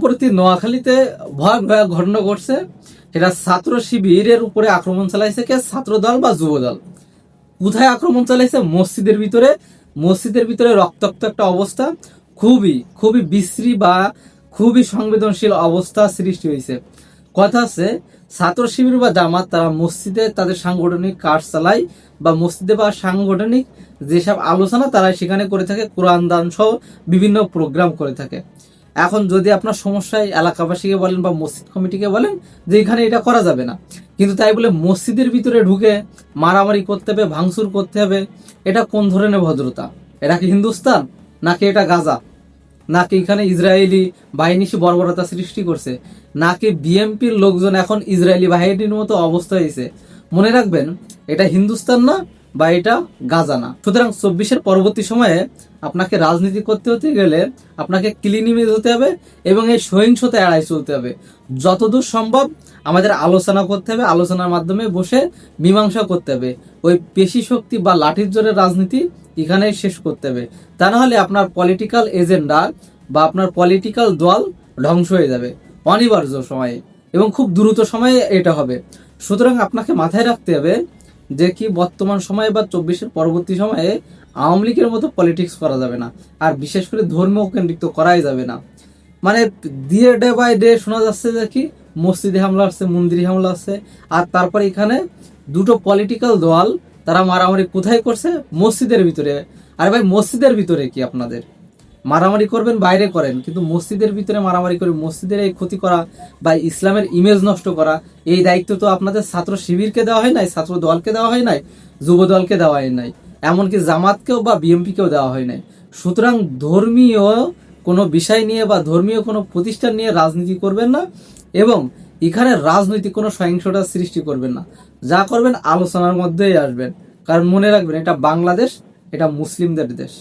সম্প্রতি নোয়াখালীতে ভয়াবহ ঘটনা ঘটছে। এটা ছাত্র শিবিরের উপরে আক্রমণ চালাইছে কে? ছাত্র দল বা যুব দল। কোথায় আক্রমণ চালাইছে? মসজিদের ভিতরে। মসজিদের ভিতরে রক্তাক্ত একটা অবস্থা, খুবই খুবই বিশ্রী বা খুবই সংবেদনশীল অবস্থা সৃষ্টি হয়েছে। কথা আছে, ছাত্র শিবির বা জামাত তারা মসজিদে তাদের সাংগঠনিক কাজ চালায় বা মসজিদে বা সাংগঠনিক যেসব আলোচনা তারা সেখানে করে থাকে, কোরআন দান সহ বিভিন্ন প্রোগ্রাম করে থাকে। এখন যদি আপনার সমস্যায় এলাকাবাসীকে বলেন বা মসজিদ কমিটিকে বলেন যে এখানে এটা করা যাবে না, কিন্তু তাই বলে মসজিদের ভিতরে ঢুকে মারামারি করতে হবে, ভাঙচুর করতে হবে, এটা কোন ধরনের ভদ্রতা? এটা কি হিন্দুস্তান নাকি এটা গাজা? নাকি এখানে ইসরায়েলি বাহিনী সে বর্বরতা সৃষ্টি করছে? নাকি বিএমপির লোকজন এখন ইসরায়েলি বাহিনীর মতো অবস্থা হয়েছে? মনে রাখবেন, এটা হিন্দুস্তান না বা এটা গাজা না। সুতরাং 24-এর পরবর্তী সময়ে আপনাকে রাজনীতি করতে হতে গেলে আপনাকে ক্লিন ইমেজ হতে হবে এবং এই সহিংসতা এড়াই চলতে হবে। যতদূর সম্ভব আমাদের আলোচনা করতে হবে, আলোচনার মাধ্যমে বসে মীমাংসা করতে হবে। ওই পেশি শক্তি বা লাঠির জোরের রাজনীতি এখানে শেষ করতে হবে। তা না হলে আপনার পলিটিক্যাল এজেন্ডা বা আপনার পলিটিক্যাল দল ধ্বংস হয়ে যাবে অনিবার্য সময়ে এবং খুব দ্রুত সময়ে এটা হবে। সুতরাং আপনাকে মাথায় রাখতে হবে যে কি বর্তমান সময়ে বা 24-এর পরবর্তী সময়ে আওয়ামী লীগের মতো পলিটিক্স করা যাবে না, আর বিশেষ করে ধর্মীয় কেন্দ্রিক তো করাই যাবে না। মানে দিয়ে ডে বাই ডে শোনা যাচ্ছে যে কি মসজিদে হামলা আসছে, মন্দিরে হামলা আসছে, আর তারপরে এখানে দুটো পলিটিক্যাল দল তারা মারামারি কোথায় করছে? মসজিদের ভিতরে। আরে ভাই, মসজিদের ভিতরে কি আপনাদের মারামারি করবেন? বাইরে করেন, কিন্তু মসজিদের ভিতরে মারামারি করে মসজিদের এই ক্ষতি করা বা ইসলামের ইমেজ নষ্ট করা, এই দায়িত্ব তো আপনাদের ছাত্র শিবিরকে দেওয়া হয় নাই, ছাত্র দলকে দেওয়া হয় নাই, যুব দলকে দেওয়া হয় নাই, এমনকি জামাতকেও বা বিএমপিকেও দেওয়া হয় নাই। সুতরাং ধর্মীয় কোনো বিষয় নিয়ে বা ধর্মীয় কোনো প্রতিষ্ঠান নিয়ে রাজনীতি করবেন না এবং এখানে রাজনৈতিক কোনো সহিংসতার সৃষ্টি করবেন না। যা করবেন আলোচনার মধ্যেই আসবেন, কারণ মনে রাখবেন এটা বাংলাদেশ, এটা মুসলিমদের দেশ।